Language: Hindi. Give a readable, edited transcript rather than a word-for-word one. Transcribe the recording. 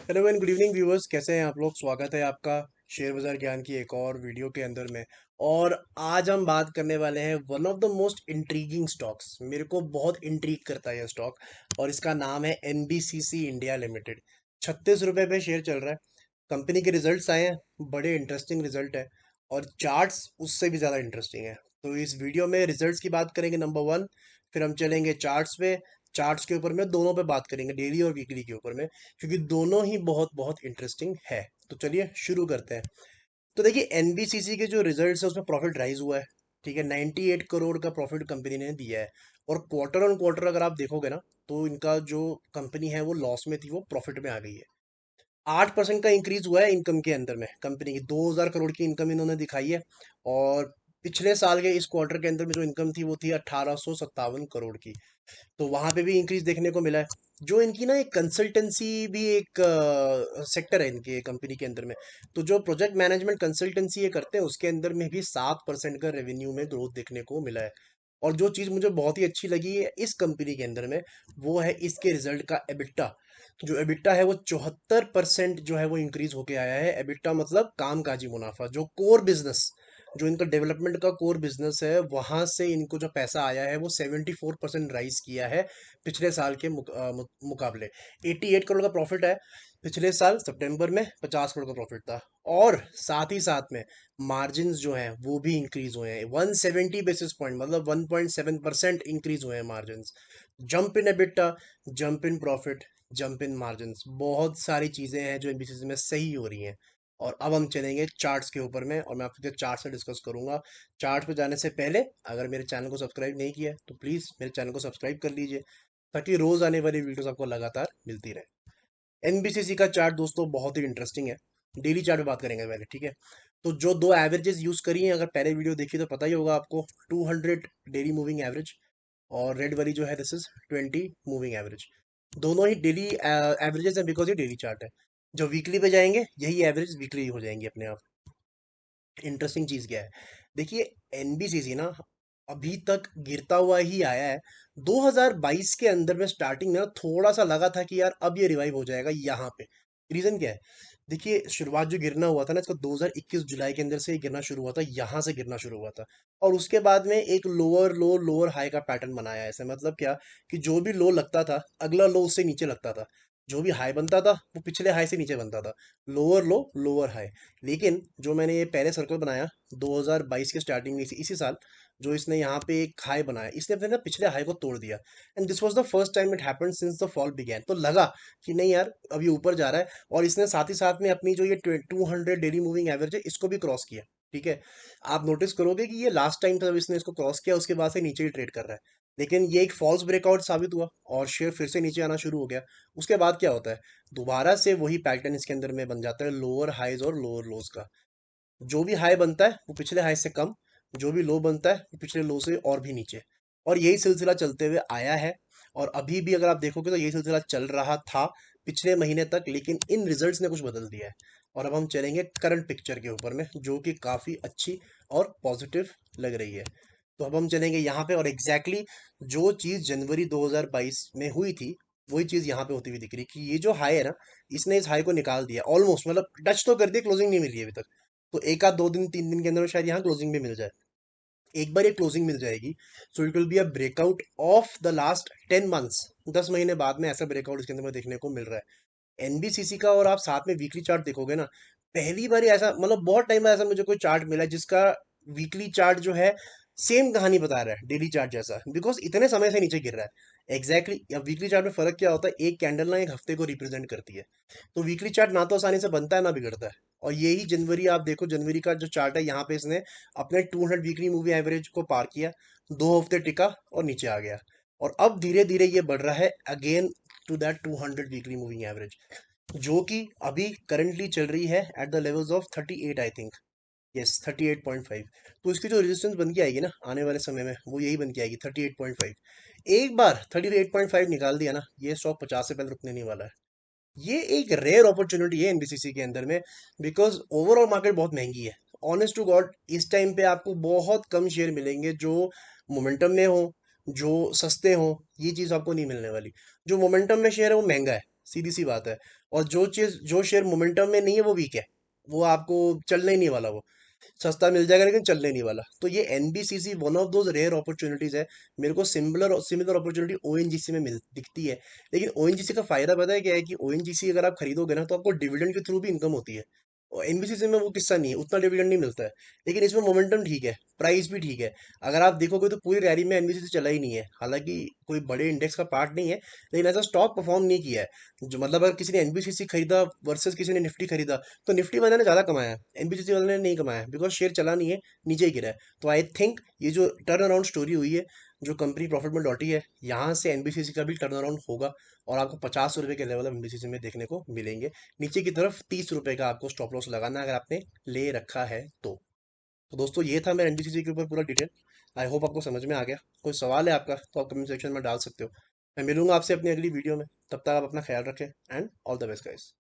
Hello and good evening viewers, कैसे हैं आप लोग। स्वागत है आपका शेयर बाजार ज्ञान की एक और वीडियो के अंदर में। और आज हम बात करने वाले हैं one of the most intriguing stocks. मेरे को बहुत इंट्रीग करता है यह स्टॉक, और इसका नाम है एनबीसीसी इंडिया लिमिटेड। 36 रुपए पे शेयर चल रहा है। कंपनी के रिजल्ट्स आए हैं, बड़े इंटरेस्टिंग रिजल्ट है, और चार्ट्स उससे भी ज़्यादा इंटरेस्टिंग है। तो इस वीडियो में रिजल्ट्स की बात करेंगे नंबर वन, फिर हम चलेंगे चार्ट्स पे। चार्ट्स के ऊपर में दोनों पे बात करेंगे, डेली और वीकली के ऊपर में, क्योंकि दोनों ही बहुत बहुत इंटरेस्टिंग है। तो चलिए शुरू करते हैं। तो देखिए, एनबीसीसी के जो रिजल्ट्स है उसमें प्रॉफिट राइज हुआ है। ठीक है, 98 करोड़ का प्रॉफिट कंपनी ने दिया है। और क्वार्टर ऑन क्वार्टर अगर आप देखोगे ना, तो इनका जो कंपनी है वो लॉस में थी, वो प्रॉफिट में आ गई है। 8% का इंक्रीज हुआ है इनकम के अंदर में। कंपनी की 2000 करोड़ की इनकम इन्होंने दिखाई है। और पिछले साल के इस क्वार्टर के अंदर में जो इनकम थी वो थी 1857 करोड़ की। तो वहां पे भी इंक्रीज देखने को मिला है। जो इनकी ना एक कंसल्टेंसी भी एक सेक्टर है इनके कंपनी के अंदर में। तो जो प्रोजेक्ट मैनेजमेंट कंसल्टेंसी ये करते हैं उसके अंदर में भी 7% का रेवेन्यू में ग्रोथ देखने को मिला है। और जो चीज़ मुझे बहुत ही अच्छी लगी है इस कंपनी के अंदर में, वो है इसके रिजल्ट का एबिटा। जो एबिटा है वो 74% जो है वो इंक्रीज होके आया है। एबिटा मतलब कामकाजी मुनाफा, जो कोर बिजनेस, जो इनका डेवलपमेंट का कोर बिजनेस है, वहां से इनको जो पैसा आया है वो 74% राइज किया है पिछले साल के मुकाबले। 88 करोड़ का प्रॉफिट है। पिछले साल सितंबर में 50 करोड़ का प्रॉफिट था। और साथ ही साथ में मार्जिन जो है वो भी इंक्रीज हुए हैं, 170 बेसिस पॉइंट, मतलब 1.7% इंक्रीज हुए हैं margin. Jump in EBITDA, jump in profit, jump in margin, बहुत सारी चीजें हैं जो एनबीसीसी में सही हो रही हैं। और अब हम चलेंगे चार्ट्स के ऊपर में, और मैं आपके चार्ट से डिस्कस करूंगा। चार्ट पे जाने से पहले अगर मेरे चैनल को सब्सक्राइब नहीं किया है तो प्लीज़ मेरे चैनल को सब्सक्राइब कर लीजिए, ताकि रोज़ आने वाली वीडियोस आपको लगातार मिलती रहे। एनबीसीसी का चार्ट दोस्तों बहुत ही इंटरेस्टिंग है। डेली चार्ट पे बात करेंगे पहले, ठीक है। तो जो दो एवरेजेस यूज़ करी हैं, अगर पहले वीडियो देखी तो पता ही होगा आपको। 200 डेली मूविंग एवरेज, और रेड वाली जो है दिस इज 20 मूविंग एवरेज। दोनों ही डेली एवरेजेस है, बिकॉज ये डेली चार्ट है। जो वीकली पे जाएंगे यही एवरेज वीकली हो जाएंगे अपने आप। इंटरेस्टिंग चीज क्या है, देखिए, एनबीसीसी ना अभी तक गिरता हुआ ही आया है। 2022 के अंदर में स्टार्टिंग में ना थोड़ा सा लगा था कि यार अब ये रिवाइव हो जाएगा यहाँ पे। रीजन क्या है, देखिए, शुरुआत जो गिरना हुआ था ना इसका 2021 जुलाई के अंदर से ही गिरना शुरू हुआ था, यहाँ से गिरना शुरू हुआ था। और उसके बाद में एक लोअर लो लोअर हाई का पैटर्न बनाया है। ऐसे मतलब क्या, कि जो भी लो लगता था अगला लो उससे नीचे लगता था। जो भी हाई बनता था वो पिछले हाई से नीचे बनता था। लोअर लो लोअर हाई। लेकिन जो मैंने ये पहले सर्कल बनाया 2022 के स्टार्टिंग में, इसी साल, जो इसने यहाँ पे एक हाई बनाया, इसने अपने ना पिछले हाई को तोड़ दिया। And this was the first time it happened since the fall began. तो लगा कि नहीं यार अभी ऊपर जा रहा है। और इसने साथ ही साथ में अपनी जो ये 200 डेली मूविंग एवरेज है इसको भी क्रॉस किया। ठीक है, आप नोटिस करोगे कि ये लास्ट टाइम था जब इसने इसको क्रॉस किया, उसके बाद से नीचे ही ट्रेड कर रहा है। लेकिन ये एक फॉल्स ब्रेकआउट साबित हुआ और शेयर फिर से नीचे आना शुरू हो गया। उसके बाद क्या होता है, दोबारा से वही पैटर्न इसके अंदर में बन जाता है, लोअर हाईज और लोअर लोज का। जो भी हाई बनता है वो पिछले हाई से कम, जो भी लो बनता है वो पिछले लो से और भी नीचे। और यही सिलसिला चलते हुए आया है। और अभी भी अगर आप देखोगे तो यही सिलसिला चल रहा था पिछले महीने तक, लेकिन इन रिजल्ट्स ने कुछ बदल दिया है। और अब हम चलेंगे करंट पिक्चर के ऊपर में, जो कि काफ़ी अच्छी और पॉजिटिव लग रही है। तो अब हम चलेंगे यहाँ पे, और एग्जैक्टली जो चीज़ जनवरी 2022 में हुई थी वही चीज़ यहाँ पे होती हुई दिख रही है, कि ये जो हाई है ना, इसने इस हाई को निकाल दिया ऑलमोस्ट, मतलब टच तो कर दिया, क्लोजिंग नहीं मिली है अभी तक। तो एक आध 2 दिन 3 दिन के अंदर में शायद यहाँ क्लोजिंग भी मिल जाए। एक बार ये क्लोजिंग मिल जाएगी, so it will be a breakout of the last 10 months. 10 महीने बाद में ऐसा ब्रेकआउट इसके अंदर में देखने को मिल रहा है एनबीसीसी का। और आप साथ में वीकली चार्ट देखोगे ना, पहली बार ऐसा, मतलब बहुत टाइम में ऐसा मुझे कोई चार्ट मिला है जिसका वीकली चार्ट जो है सेम कहानी बता रहा है डेली चार्ट जैसा, बिकॉज इतने समय से नीचे गिर रहा है। एग्जैक्टली exactly, अब वीकली चार्ट में फर्क क्या होता है, एक कैंडल ना एक हफ्ते को रिप्रेजेंट करती है। तो वीकली चार्ट ना तो आसानी से बनता है ना बिगड़ता है। और यही जनवरी, आप देखो जनवरी का जो चार्ट है यहाँ पे इसने अपने 200 वीकली मूवी एवरेज को पार किया, 2 हफ्ते टिका और नीचे आ गया। और अब धीरे धीरे ये बढ़ रहा है again to that 200 weekly moving average, जो कि अभी करंटली चल रही है at the levels of 38 I think. Yes, 38.5। तो इसकी जो रेजिस्टेंस बन के आएगी ना आने वाले समय में, वो यही बन के आएगी 38.5। एक बार 38.5 निकाल दिया ना, ये स्टॉक 50 से पहले रुकने नहीं वाला है। ये एक रेयर अपॉर्चुनिटी है एनबीसीसी के अंदर में, बिकॉज ओवरऑल मार्केट बहुत महंगी है। ऑनेस्ट टू गॉड इस टाइम पे आपको बहुत कम शेयर मिलेंगे जो मोमेंटम में हो, जो सस्ते हो। ये चीज़ आपको नहीं मिलने वाली। जो मोमेंटम में शेयर है वो महंगा है, सीधी सी बात है। और जो शेयर मोमेंटम में नहीं है वो वीक है, वो आपको चलने ही नहीं वाला वो। सस्ता मिल जाएगा लेकिन चलने नहीं वाला। तो ये NBCC one of those rare opportunities है। मेरे को सिमिलर सिमिलर अपॉर्चुनिटी ओएनजीसी में मिल दिखती है। लेकिन ओएनजीसी का फायदा पता है क्या है, कि ओएनजीसी अगर आप खरीदोगे ना तो आपको डिविडेंड के थ्रू भी इनकम होती है। और एनबीसीसी में वो किस्सा नहीं है, उतना डिविडेंड नहीं मिलता है। लेकिन इसमें मोमेंटम ठीक है, प्राइस भी ठीक है। अगर आप देखोगे तो पूरी रैली में एनबीसीसी चला ही नहीं है, हालांकि कोई बड़े इंडेक्स का पार्ट नहीं है। लेकिन ऐसा स्टॉक परफॉर्म नहीं किया है। जो मतलब अगर किसी ने एनबीसीसी खरीदा वर्सेस किसी ने निफ्टी खरीदा, तो निफ्टी वाले ने ज्यादा कमाया है, एनबीसीसी वाले ने नहीं कमाया, बिकॉज शेयर चला नहीं है, नीचे ही गिरा है। तो आई थिंक ये जो टर्न अराउंड स्टोरी हुई है, जो कंपनी प्रॉफिट में लौटी है, यहाँ से एनबीसीसी का भी टर्न अराउंड होगा। और आपको 50 रुपए के लेवल एनबीसीसी में देखने को मिलेंगे। नीचे की तरफ 30 रुपए का आपको स्टॉप लॉस लगाना है, अगर आपने ले रखा है तो दोस्तों ये था मेरा एनबीसीसी के ऊपर पूरा डिटेल। आई होप आपको समझ में आ गया। कोई सवाल है आपका तो आप कमेंट सेक्शन में डाल सकते हो। मैं मिलूंगा आपसे अपनी अगली वीडियो में। तब तक आप अपना ख्याल रखें and all the best guys.